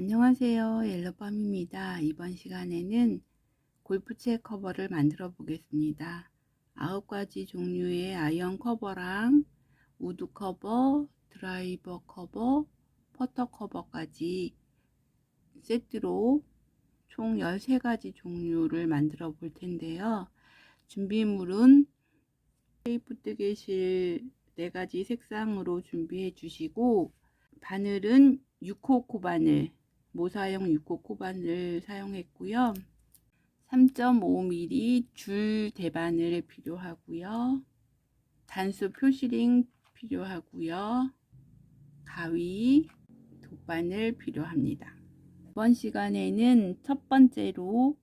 안녕하세요. 옐로밤입니다. 이번 시간에는 골프채 커버를 만들어 보겠습니다. 9가지 종류의 아이언 커버랑 우드 커버, 드라이버 커버, 퍼터 커버까지 세트로 총 13가지 종류를 만들어 볼 텐데요. 준비물은 테이프 뜨개실 4가지 색상으로 준비해 주시고, 바늘은 6호 코바늘, 모사용 6호 코바늘 사용했고요. 3.5mm 줄 대바늘 필요하고요. 단수 표시링 필요하고요. 가위, 돗바늘 필요합니다. 이번 시간에는 첫 번째로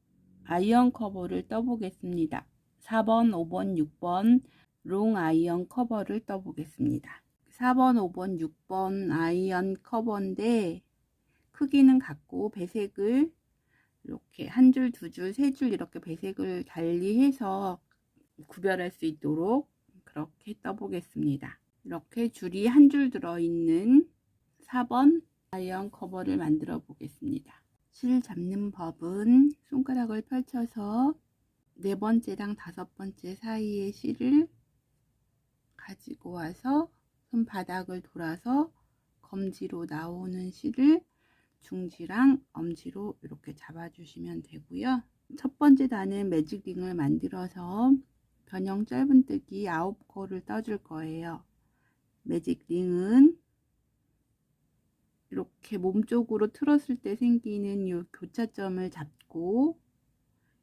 아이언 커버를 떠보겠습니다. 4번, 5번, 6번 롱 아이언 커버를 떠보겠습니다. 4번, 5번, 6번 아이언 커버인데 크기는 같고 배색을 이렇게 한 줄, 두 줄, 세 줄 이렇게 배색을 달리해서 구별할 수 있도록 그렇게 떠보겠습니다. 이렇게 줄이 한 줄 들어있는 4번 아이언 커버를 만들어 보겠습니다. 실 잡는 법은 손가락을 펼쳐서 4번째랑 5번째 사이에 실을 가지고 와서 손바닥을 돌아서 검지로 나오는 실을 중지랑 엄지로 이렇게 잡아주시면 되고요. 첫 번째 단은 매직링을 만들어서 변형 짧은뜨기 9코를 떠줄 거예요. 매직링은 이렇게 몸쪽으로 틀었을 때 생기는 이 교차점을 잡고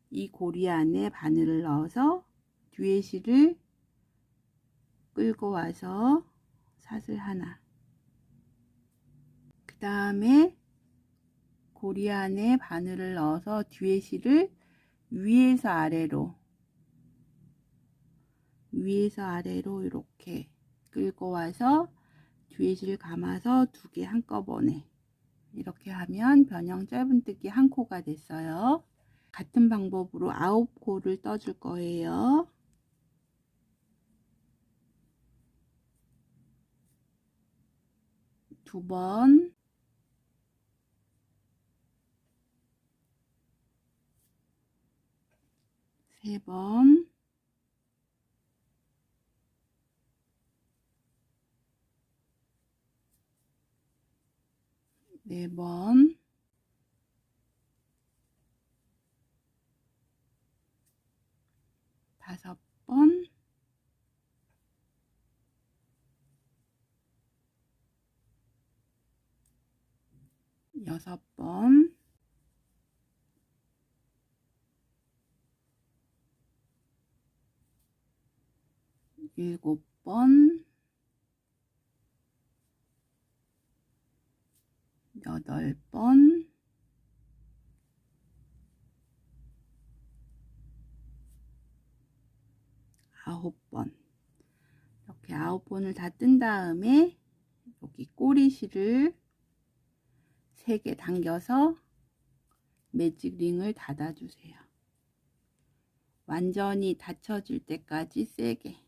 이 고리 안에 바늘을 넣어서 뒤에 실을 끌고 와서 사슬 하나, 그 다음에 고리 안에 바늘을 넣어서 뒤에 실을 위에서 아래로 이렇게 끌고 와서 뒤에 실 감아서 2개 한꺼번에 이렇게 하면 변형 짧은뜨기 1코가 됐어요. 같은 방법으로 9코를 떠줄 거예요. 두 번, 세 번, 네 번, 다섯 번, 여섯 번, 일곱 번, 여덟 번, 아홉 번. 이렇게 9번을 다 뜬 다음에 여기 꼬리실을 3개 당겨서 매직링을 닫아주세요. 완전히 닫혀질 때까지 세게.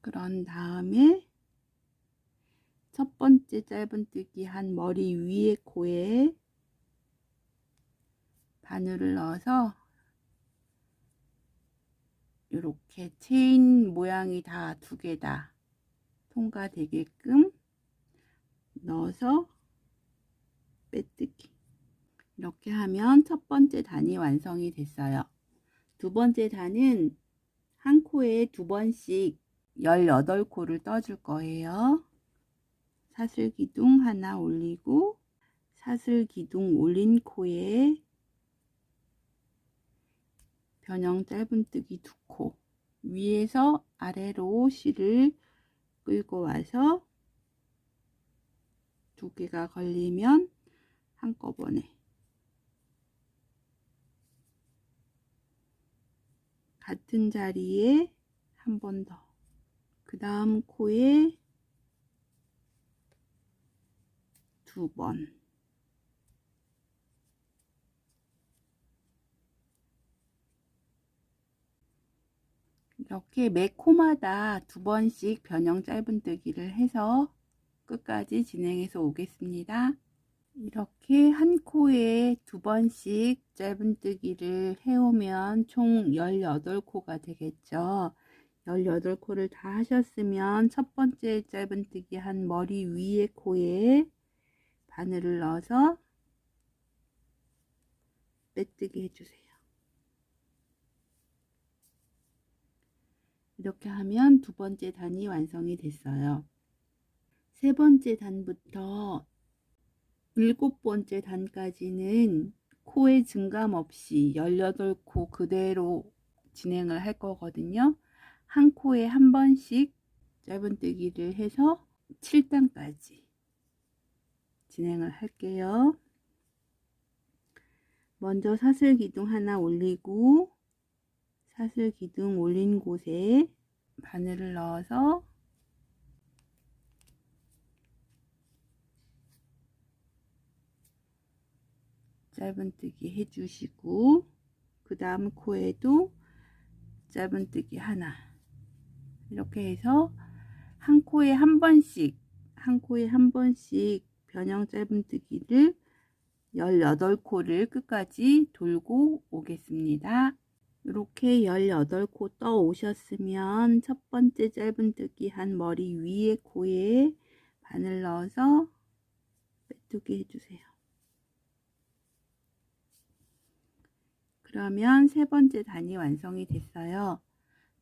그런 다음에 첫 번째 짧은뜨기 한 머리 위에 코에 바늘을 넣어서 이렇게 체인 모양이 다 2개 다 통과되게끔 넣어서 빼뜨기. 이렇게 하면 첫 번째 단이 완성이 됐어요. 두 번째 단은 한 코에 2번씩 18코를 떠줄 거예요. 사슬 기둥 하나 올리고 사슬 기둥 올린 코에 변형 짧은뜨기 2코, 위에서 아래로 실을 끌고 와서 2개가 걸리면 한꺼번에 같은 자리에 한 번 더, 그 다음 코에 2번, 이렇게 매 코마다 2번씩 변형 짧은뜨기를 해서 끝까지 진행해서 오겠습니다. 이렇게 한 코에 2번씩 짧은뜨기를 해오면 총 18코가 되겠죠. 18코를 다 하셨으면 첫 번째 짧은뜨기 한 머리 위에 코에 바늘을 넣어서 빼뜨기 해주세요. 이렇게 하면 2번째 단이 완성이 됐어요. 3번째 단부터 7번째 단까지는 코의 증감 없이 18코 그대로 진행을 할 거거든요. 한 코에 한 번씩 짧은뜨기를 해서 7단까지 진행을 할게요. 먼저 사슬기둥 하나 올리고 사슬기둥 올린 곳에 바늘을 넣어서 짧은뜨기 해주시고 그 다음 코에도 짧은뜨기 하나 이렇게 해서 한 코에 한 번씩 변형 짧은뜨기를 18코를 끝까지 돌고 오겠습니다. 이렇게 18코 떠 오셨으면 첫 번째 짧은뜨기 한 머리 위에 코에 바늘 넣어서 빼뜨기 해주세요. 그러면 3번째 단이 완성이 됐어요.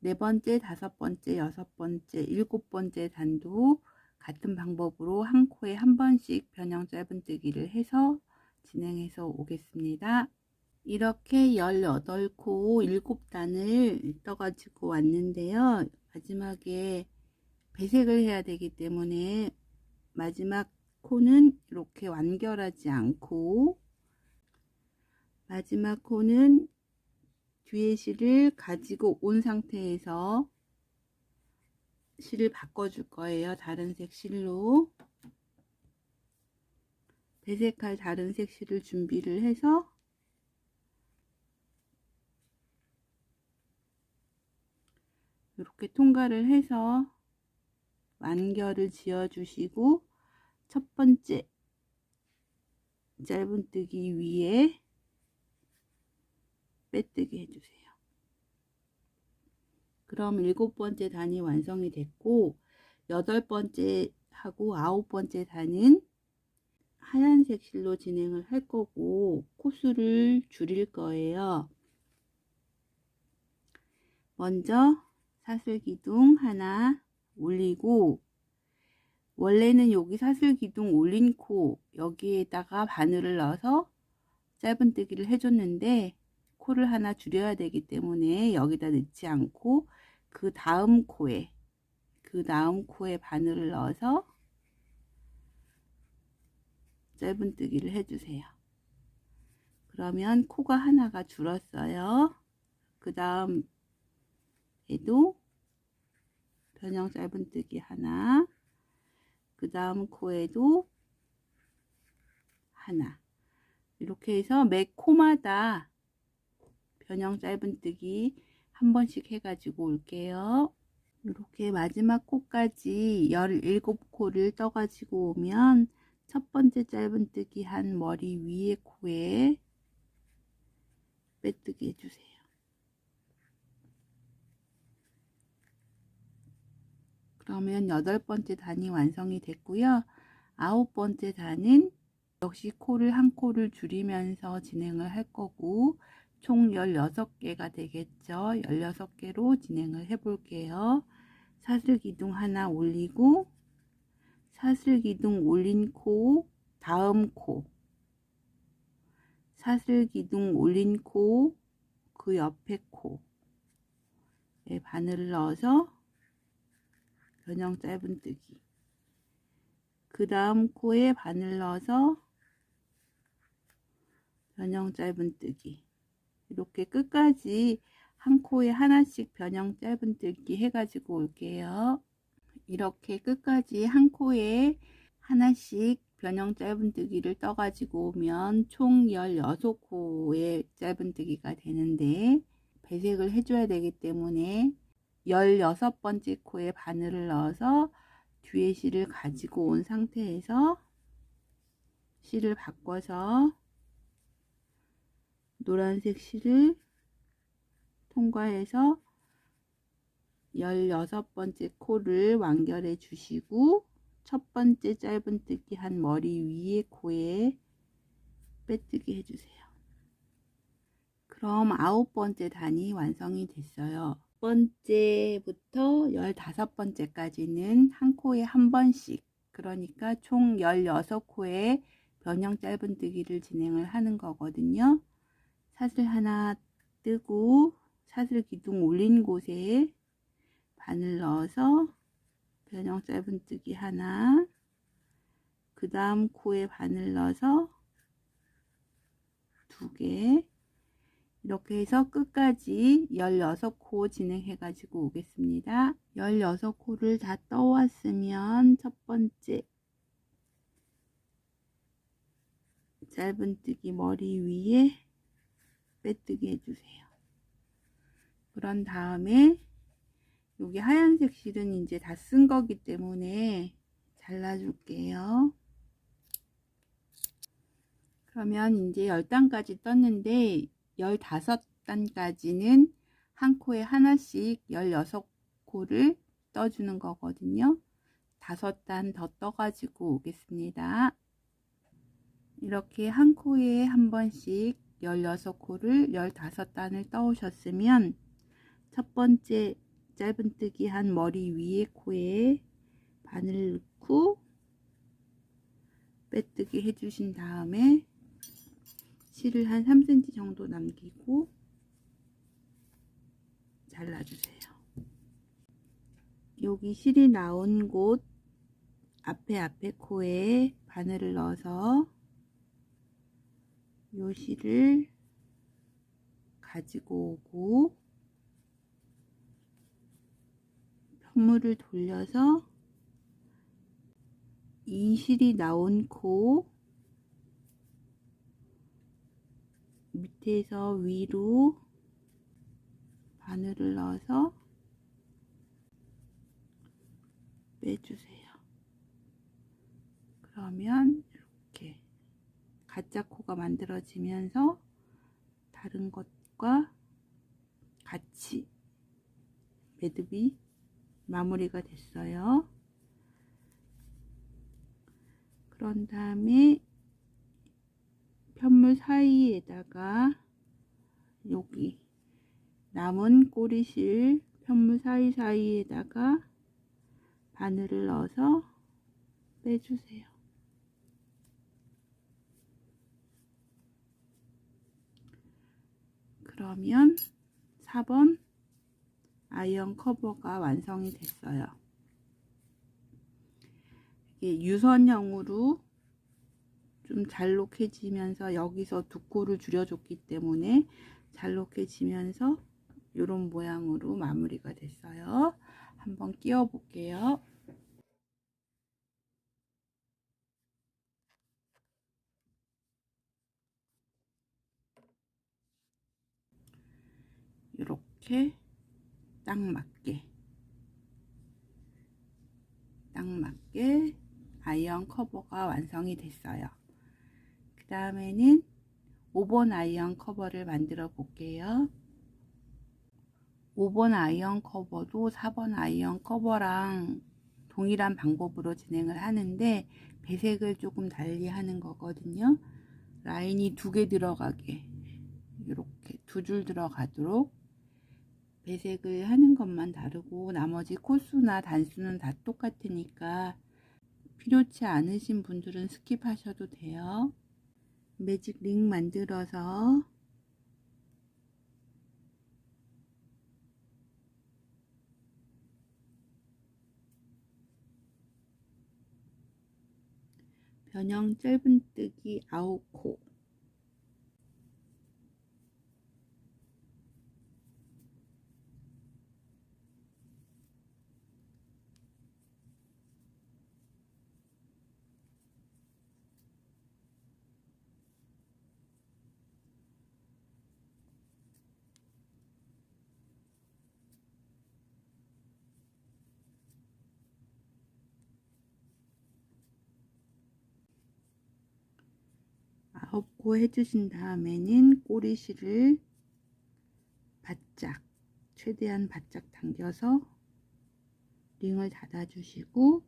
4번째, 5번째, 6번째, 7번째 단도 같은 방법으로 한 코에 한 번씩 변형 짧은뜨기를 해서 진행해서 오겠습니다. 이렇게 18코 7단을 떠가지고 왔는데요. 마지막에 배색을 해야 되기 때문에 마지막 코는 이렇게 완결하지 않고 마지막 코는 뒤에 실을 가지고 온 상태에서 실을 바꿔줄 거예요. 다른 색 실로 배색할 다른 색 실을 준비를 해서 이렇게 통과를 해서 완결을 지어 주시고 첫 번째 짧은뜨기 위에 빼뜨기 해주세요. 그럼 7번째 단이 완성이 됐고 8번째 하고 9번째 단은 하얀색 실로 진행을 할 거고 코수를 줄일 거예요. 먼저 사슬기둥 하나 올리고 원래는 여기 사슬기둥 올린 코 여기에다가 바늘을 넣어서 짧은뜨기를 해줬는데 코를 하나 줄여야 되기 때문에 여기다 넣지 않고 그 다음 코에 바늘을 넣어서 짧은뜨기를 해주세요. 그러면 코가 하나가 줄었어요. 그 다음 에도 변형 짧은뜨기 하나, 그 다음 코에도 하나, 이렇게 해서 매 코마다 변형 짧은뜨기 한 번씩 해가지고 올게요. 이렇게 마지막 코까지 17코를 떠가지고 오면 첫 번째 짧은뜨기 한 머리 위에 코에 빼뜨기 해주세요. 그러면 8번째 단이 완성이 됐고요. 9번째 단은 역시 코를 한 코를 줄이면서 진행을 할 거고 총 16개가 되겠죠. 16개로 진행을 해 볼게요. 사슬기둥 하나 올리고 사슬기둥 올린 코 다음 코 사슬기둥 올린 코 그 옆에 코에 바늘을 넣어서 변형 짧은뜨기 그 다음 코에 바늘 넣어서 변형 짧은뜨기 이렇게 끝까지 한 코에 하나씩 변형 짧은뜨기 해가지고 올게요. 이렇게 끝까지 한 코에 하나씩 변형 짧은뜨기를 떠가지고 오면 총 16코의 짧은뜨기가 되는데 배색을 해줘야 되기 때문에 16번째 코에 바늘을 넣어서 뒤에 실을 가지고 온 상태에서 실을 바꿔서 노란색 실을 통과해서 16번째 코를 완결해 주시고 첫 번째 짧은뜨기 한 머리 위에 코에 빼뜨기 해주세요. 그럼 9번째 단이 완성이 됐어요. 첫 번째부터 15번째까지는 한 코에 한 번씩, 그러니까 총 16코에 변형 짧은뜨기를 진행을 하는 거거든요. 사슬 하나 뜨고 사슬 기둥 올린 곳에 바늘 넣어서 변형 짧은뜨기 하나, 그 다음 코에 바늘 넣어서 2개, 이렇게 해서 끝까지 16코 진행해 가지고 오겠습니다. 16코를 다 떠왔으면 첫 번째 짧은뜨기 머리 위에 빼뜨기 해주세요. 그런 다음에 여기 하얀색 실은 이제 다 쓴 거기 때문에 잘라줄게요. 그러면 이제 10단까지 떴는데 15단까지는 한 코에 하나씩 16코를 떠주는 거거든요. 5단 더 떠가지고 오겠습니다. 이렇게 한 코에 한 번씩 16코를 15단을 떠오셨으면 첫 번째 짧은뜨기 한 머리 위에 코에 바늘 넣고 빼뜨기 해주신 다음에 실을 한 3cm 정도 남기고 잘라주세요. 여기 실이 나온 곳 앞에 코에 바늘을 넣어서 요 실을 가지고 오고 편물을 돌려서 이 실이 나온 코 밑에서 위로 바늘을 넣어서 빼주세요. 그러면 이렇게 가짜 코가 만들어지면서 다른 것과 같이 매듭이 마무리가 됐어요. 그런 다음에 편물 사이에다가 여기 남은 꼬리실 편물 사이사이에다가 바늘을 넣어서 빼주세요. 그러면 4번 아이언 커버가 완성이 됐어요. 이게 유선형으로 좀 잘록해지면서 여기서 2코를 줄여줬기 때문에 잘록해지면서 이런 모양으로 마무리가 됐어요. 한번 끼워 볼게요. 이렇게 딱 맞게 아이언 커버가 완성이 됐어요. 그 다음에는 5번 아이언 커버를 만들어 볼게요. 5번 아이언 커버도 4번 아이언 커버랑 동일한 방법으로 진행을 하는데 배색을 조금 달리 하는 거거든요. 라인이 2개 들어가게 이렇게 2줄 들어가도록 배색을 하는 것만 다르고 나머지 코수나 단수는 다 똑같으니까 필요치 않으신 분들은 스킵하셔도 돼요. 매직 링 만들어서 변형 짧은뜨기 9코 덮고 해주신 다음에는 꼬리실을 바짝, 최대한 바짝 당겨서 링을 닫아주시고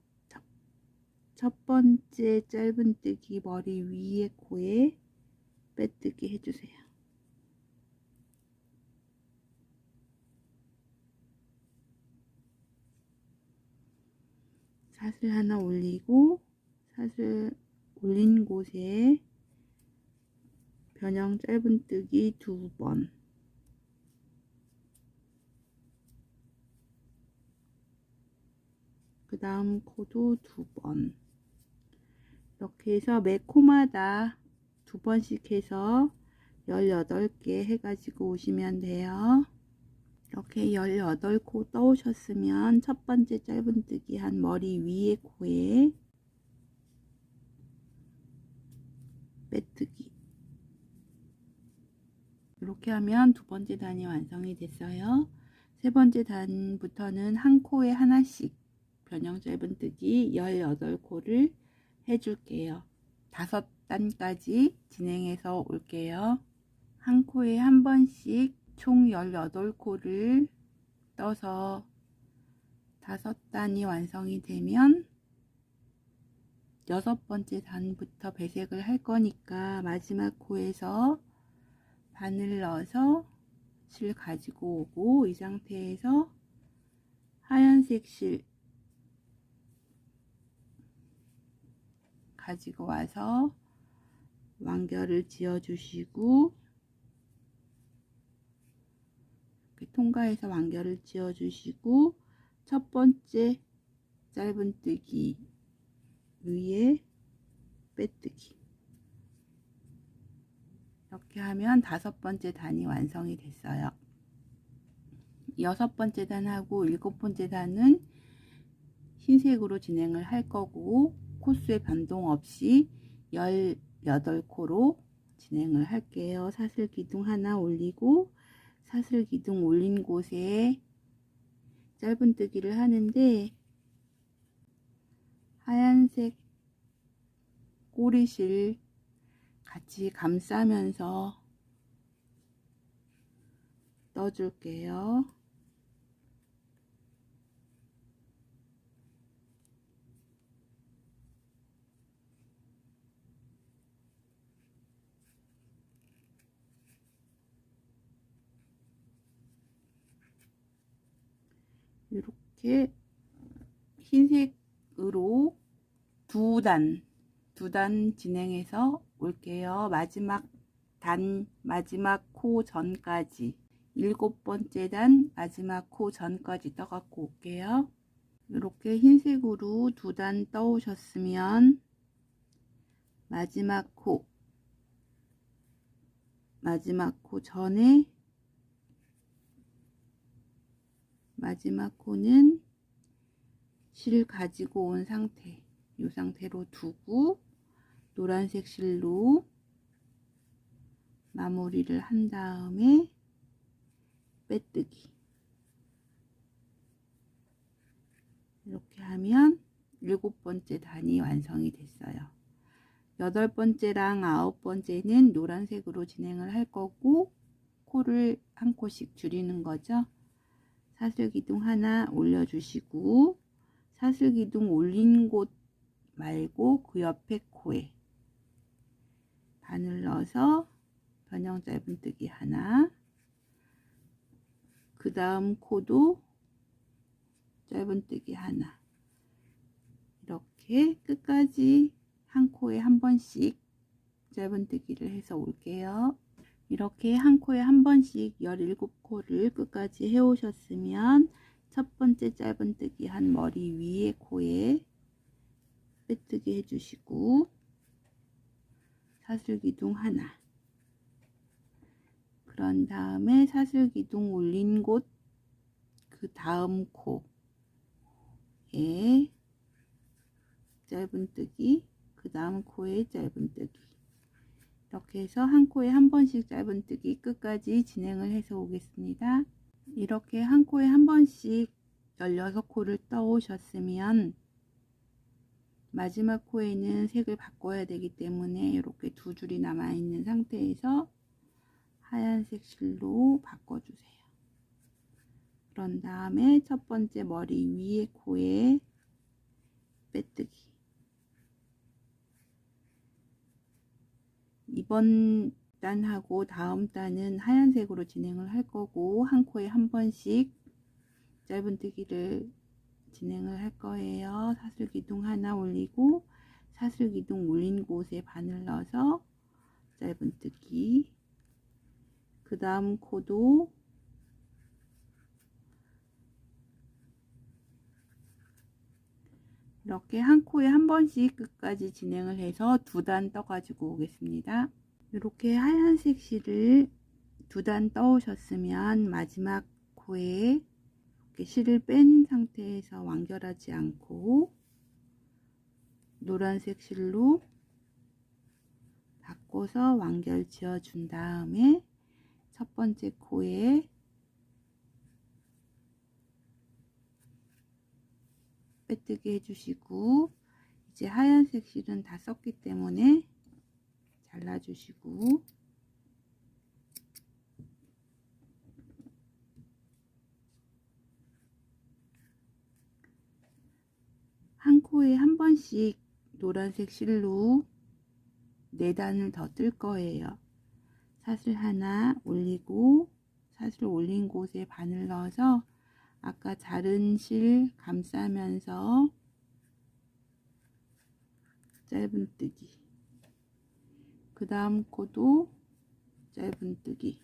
첫 번째 짧은뜨기 머리 위에 코에 빼뜨기 해주세요. 사슬 하나 올리고 사슬 올린 곳에 변형 짧은뜨기 2번, 그 다음 코도 2번, 이렇게 해서 매 코마다 2번씩 해서 18개 해가지고 오시면 돼요. 이렇게 18코 떠오셨으면 첫 번째 짧은뜨기 한 머리 위에 코에 빼뜨기, 이렇게 하면 두 번째 단이 완성이 됐어요. 세 번째 단부터는 한 코에 하나씩 변형 짧은뜨기 18코를 해줄게요. 5단까지 진행해서 올게요. 한 코에 한 번씩 총 18코를 떠서 5단이 완성이 되면 6번째 단부터 배색을 할 거니까 마지막 코에서 바늘 넣어서 실 가지고 오고, 이 상태에서 하얀색 실 가지고 와서 완결을 지어 주시고, 통과해서 완결을 지어 주시고 첫 번째 짧은뜨기 위에 빼뜨기, 이렇게 하면 5번째 단이 완성이 됐어요. 6번째 단하고 7번째 단은 흰색으로 진행을 할 거고, 코수의 변동 없이 18코로 진행을 할게요. 사슬 기둥 하나 올리고 사슬 기둥 올린 곳에 짧은뜨기를 하는데, 하얀색 꼬리실 같이 감싸면서 떠줄게요. 이렇게 흰색으로 두 단 진행해서 올게요. 마지막 코 전까지, 7번째 단 마지막 코 전까지 떠갖고 올게요. 이렇게 흰색으로 2단 떠오셨으면 마지막 코 전에 마지막 코는 실 가지고 온 상태, 이 상태로 두고 노란색 실로 마무리를 한 다음에 빼뜨기, 이렇게 하면 7번째 단이 완성이 됐어요. 8번째랑 9번째는 노란색으로 진행을 할 거고, 코를 한 코씩 줄이는 거죠. 사슬 기둥 하나 올려주시고 사슬 기둥 올린 곳 말고 그 옆에 코에 바늘 넣어서 변형 짧은뜨기 하나, 그 다음 코도 짧은뜨기 하나, 이렇게 끝까지 한 코에 한 번씩 짧은뜨기를 해서 올게요. 이렇게 한 코에 한 번씩 17코를 끝까지 해 오셨으면 첫 번째 짧은뜨기 한 머리 위에 코에 빼뜨기 해주시고 사슬 기둥 하나, 그런 다음에 사슬 기둥 올린 곳 그 다음 코에 짧은뜨기, 그 다음 코에 짧은뜨기, 이렇게 해서 한 코에 한 번씩 짧은뜨기 끝까지 진행을 해서 오겠습니다. 이렇게 한 코에 한 번씩 16코를 떠 오셨으면 마지막 코에는 색을 바꿔야 되기 때문에 이렇게 두 줄이 남아 있는 상태에서 하얀색 실로 바꿔주세요. 그런 다음에 첫 번째 머리 위에 코에 빼뜨기. 이번 단하고 다음 단은 하얀색으로 진행을 할 거고, 한 코에 한 번씩 짧은뜨기를 진행을 할 거예요. 사슬기둥 하나 올리고, 사슬기둥 올린 곳에 바늘 넣어서 짧은뜨기. 그 다음 코도 이렇게 한 코에 한 번씩 끝까지 진행을 해서 두 단 떠 가지고 오겠습니다. 이렇게 하얀색 실을 두 단 떠 오셨으면 마지막 코에 이렇게 실을 뺀 상태에서 완결하지 않고 노란색 실로 바꿔서 완결 지어 준 다음에 첫 번째 코에 빼뜨기 해주시고, 이제 하얀색 실은 다 썼기 때문에 잘라주시고, 한 코에 한 번씩 노란색 실로 4단을 더 뜰 거예요. 사슬 하나 올리고, 사슬 올린 곳에 바늘 넣어서 아까 자른 실 감싸면서 짧은뜨기. 그 다음 코도 짧은뜨기.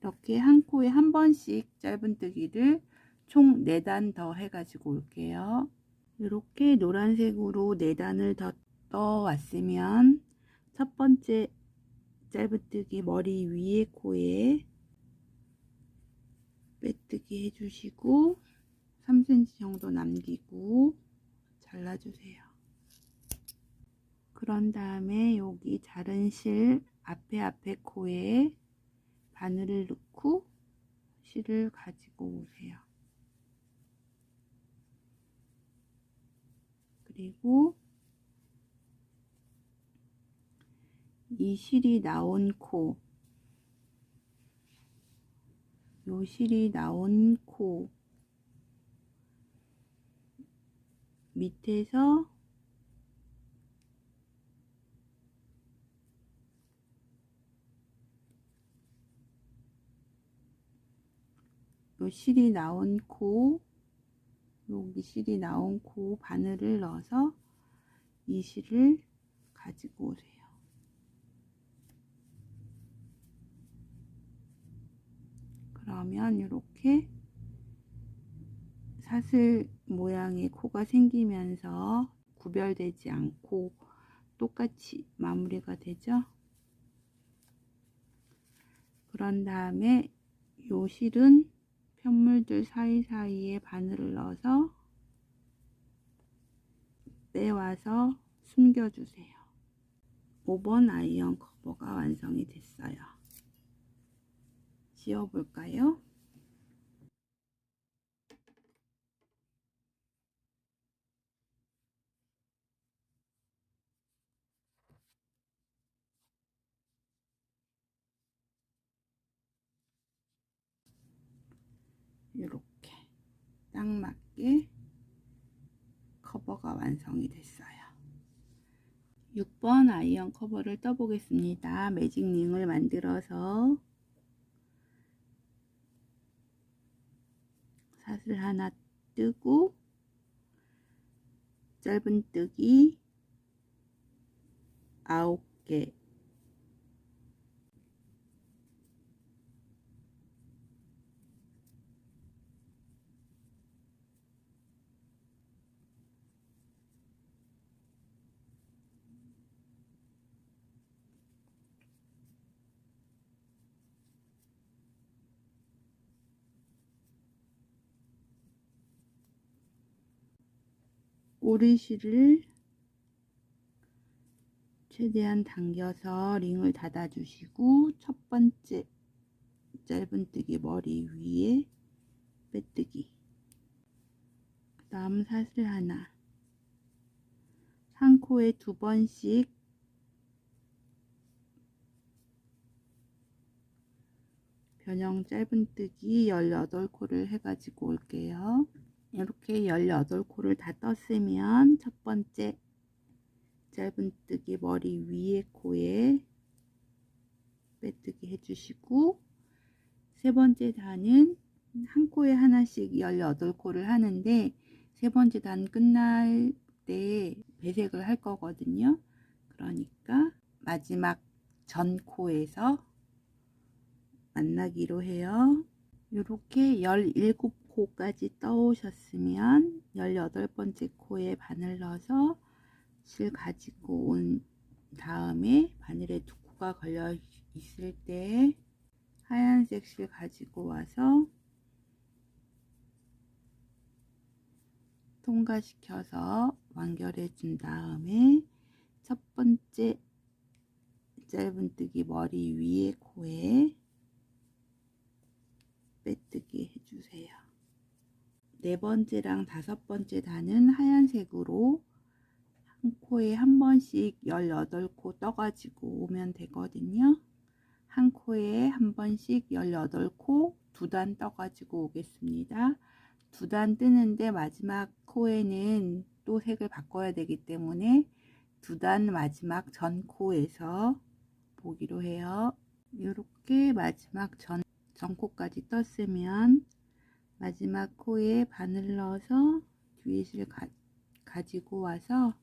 이렇게 한 코에 한 번씩 짧은뜨기를 총 4단 더 해가지고 올게요. 이렇게 노란색으로 4단을 더 떠왔으면 첫 번째 짧은뜨기 머리 위에 코에 빼뜨기 해주시고 3cm 정도 남기고 잘라주세요. 그런 다음에 여기 자른 실 앞에 코에 바늘을 넣고 실을 가지고 오세요. 그리고 이 실이 나온 코, 요 실이 나온 코 밑에서 요 실이 나온 코, 여기 실이 나온 코 바늘을 넣어서 이 실을 가지고 오세요. 그러면 이렇게 사슬 모양의 코가 생기면서 구별되지 않고 똑같이 마무리가 되죠. 그런 다음에 요 실은 편물들 사이사이에 바늘을 넣어서 빼와서 숨겨주세요. 5번 아이언 커버가 완성이 됐어요. 지워볼까요? 이렇게 딱 맞게 커버가 완성이 됐어요. 6번 아이언 커버를 떠보겠습니다. 매직링을 만들어서 사슬 하나 뜨고 짧은뜨기 9개, 오리실을 최대한 당겨서 링을 닫아 주시고 첫 번째 짧은뜨기 머리 위에 빼뜨기, 그 다음 사슬 하나, 코에 2번씩 변형 짧은뜨기 18코를 해가지고 올게요. 이렇게 18코를 다 떴으면 첫 번째 짧은뜨기 머리 위에 코에 빼뜨기 해주시고, 세 번째 단은 한 코에 하나씩 18코를 하는데, 세 번째 단 끝날 때 배색을 할 거거든요. 그러니까 마지막 전 코에서 만나기로 해요. 이렇게 17코까지 떠오셨으면 18번째 코에 바늘 넣어서 실 가지고 온 다음에 바늘에 2코가 걸려 있을 때 하얀색 실 가지고 와서 통과시켜서 완결해 준 다음에 첫 번째 짧은뜨기 머리 위에 코에 빼뜨기 해주세요. 네 번째랑 다섯 번째 단은 하얀색으로 한 코에 한 번씩 18코 떠가지고 오면 되거든요. 한 코에 한 번씩 18코 2단 떠가지고 오겠습니다. 2단 뜨는데 마지막 코에는 또 색을 바꿔야 되기 때문에 2단 마지막 전 코에서 보기로 해요. 이렇게 마지막 전 코까지 떴으면 마지막 코에 바늘 넣어서 뒤에 실 가지고 와서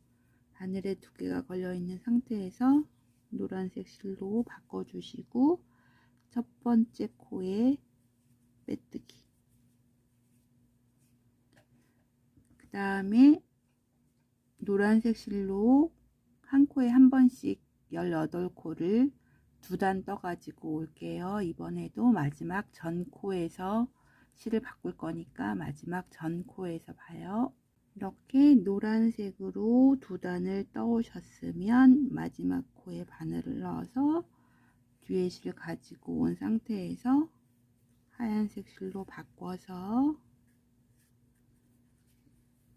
바늘에 2개가 걸려 있는 상태에서 노란색 실로 바꿔 주시고, 첫 번째 코에 빼뜨기, 그 다음에 노란색 실로 한 코에 한 번씩 18코를 2단 떠 가지고 올게요. 이번에도 마지막 전 코에서 실을 바꿀 거니까 마지막 전 코에서 봐요. 이렇게 노란색으로 2단을 떠 오셨으면 마지막 코에 바늘을 넣어서 뒤에 실 가지고 온 상태에서 하얀색 실로 바꿔서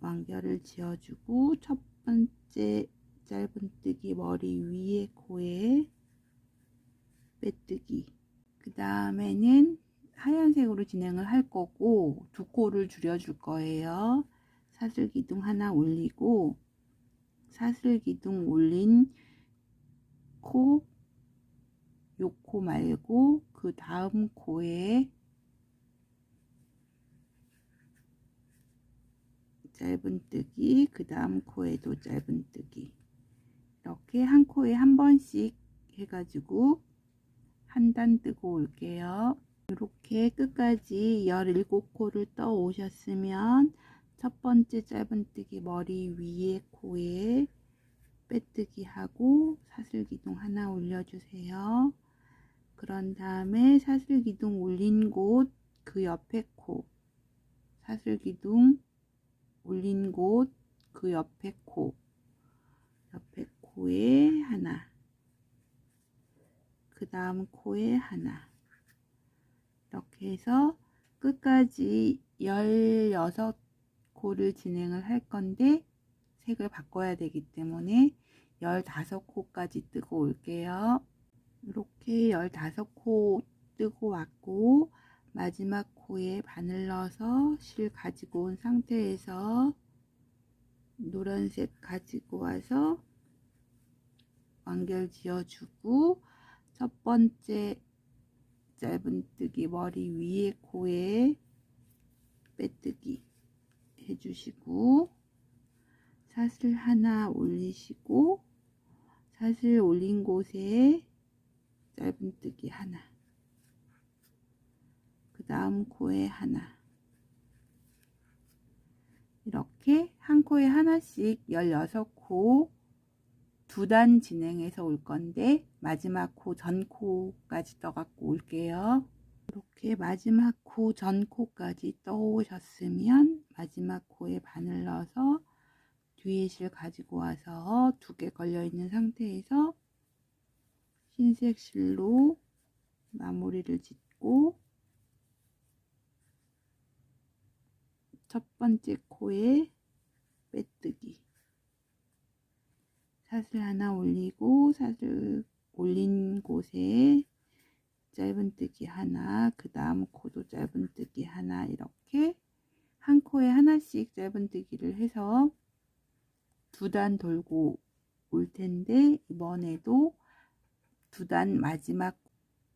완결을 지어주고, 첫 번째 짧은뜨기 머리 위에 코에 빼뜨기, 그 다음에는 하얀색으로 진행을 할 거고 2코를 줄여줄 거예요. 사슬기둥 하나 올리고, 사슬기둥 올린 코, 요 코 말고 그 다음 코에 짧은뜨기, 그 다음 코에도 짧은뜨기, 이렇게 한 코에 한 번씩 해가지고 한 단 뜨고 올게요. 이렇게 끝까지 17코를 떠 오셨으면 첫 번째 짧은뜨기 머리 위에 코에 빼뜨기 하고 사슬기둥 하나 올려주세요. 그런 다음에 사슬기둥 올린 곳 그 옆에 코, 사슬기둥 올린 곳 그 옆에 코에 하나, 그 다음 코에 하나, 이렇게 해서 끝까지 16코를 진행을 할 건데 색을 바꿔야 되기 때문에 15코까지 뜨고 올게요. 이렇게 15코 뜨고 왔고, 마지막 코에 바늘 넣어서 실 가지고 온 상태에서 노란색 가지고 와서 완결 지어주고, 첫 번째 짧은뜨기 머리 위에 코에 빼뜨기 해주시고, 사슬 하나 올리시고, 사슬 올린 곳에 짧은뜨기 하나, 그 다음 코에 하나, 이렇게 한 코에 하나씩 16코 2단 진행해서 올 건데 마지막 코 전 코까지 떠 갖고 올게요. 이렇게 마지막 코 전 코까지 떠 오셨으면 마지막 코에 바늘 넣어서 뒤에 실 가지고 와서 2개 걸려 있는 상태에서 흰색 실로 마무리를 짓고, 첫 번째 코에 빼뜨기, 사슬 하나 올리고 사슬 올린 곳에 짧은뜨기 하나, 그 다음 코도 짧은뜨기 하나, 이렇게 한 코에 하나씩 짧은뜨기를 해서 2단 돌고 올 텐데, 이번에도 2단 마지막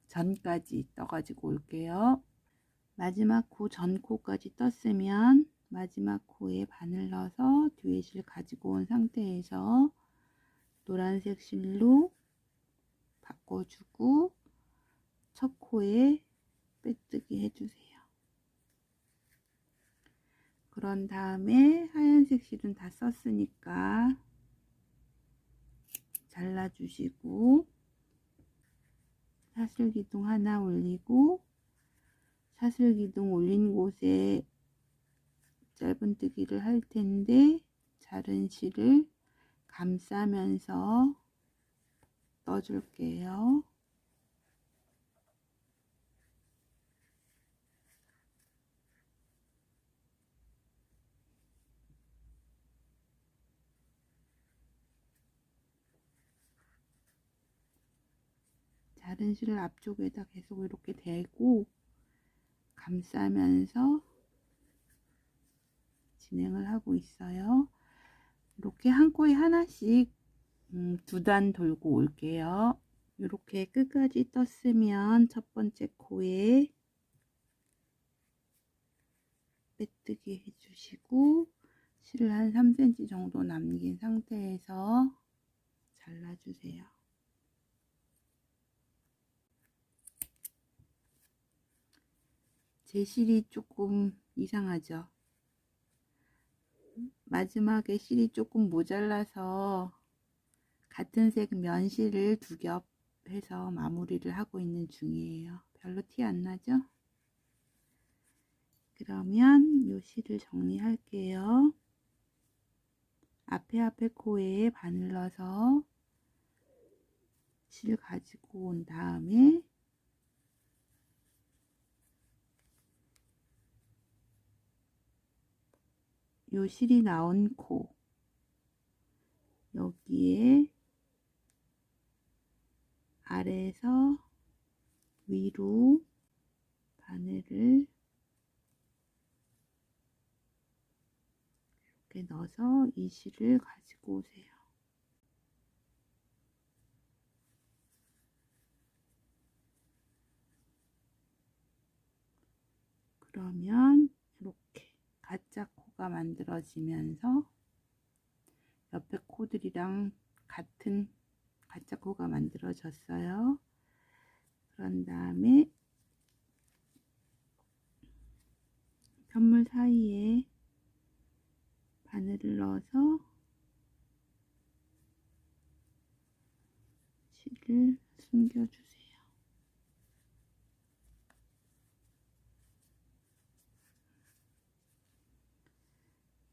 전까지 떠가지고 올게요. 마지막 코 전 코까지 떴으면 마지막 코에 바늘 넣어서 뒤에 실 가지고 온 상태에서 노란색 실로 바꿔주고 첫 코에 빼뜨기 해주세요. 그런 다음에 하얀색 실은 다 썼으니까 잘라주시고 사슬기둥 하나 올리고 사슬기둥 올린 곳에 짧은뜨기를 할 텐데 자른 실을 감싸면서 떠줄게요. 자른 실을 앞쪽에다 계속 이렇게 대고 감싸면서 진행을 하고 있어요. 이렇게 한 코에 하나씩 2단 돌고 올게요. 이렇게 끝까지 떴으면 첫 번째 코에 빼뜨기 해주시고 실을 한 3cm 정도 남긴 상태에서 잘라주세요. 제 실이 조금 이상하죠? 마지막에 실이 조금 모자라서 같은 색 면실을 2겹 해서 마무리를 하고 있는 중이에요. 별로 티 안 나죠? 그러면 이 실을 정리할게요. 앞에 코에 바늘 넣어서 실 가지고 온 다음에 요 실이 나온 코 여기에 아래에서 위로 바늘을 이렇게 넣어서 이 실을 가지고 오세요. 그러면 이렇게 가짜 코가 만들어지면서 옆에 코들이랑 같은 가짜 코가 만들어졌어요. 그런 다음에 편물 사이에 바늘을 넣어서 실을 숨겨주세요.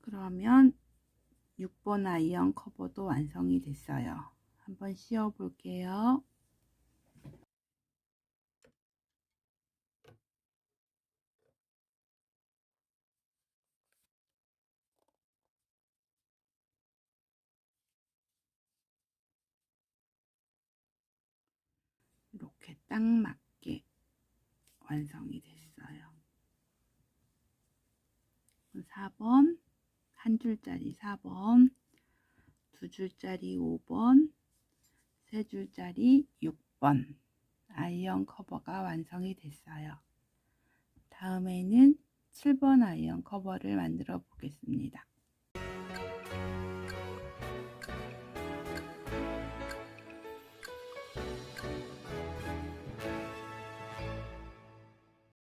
그러면 6번 아이언 커버도 완성이 됐어요. 한번 씌워 볼게요. 이렇게 딱 맞게 완성이 됐어요. 4번, 한 줄짜리 4번, 두 줄짜리 5번, 세 줄짜리 6번 아이언 커버가 완성이 됐어요. 다음에는 7번 아이언 커버를 만들어 보겠습니다.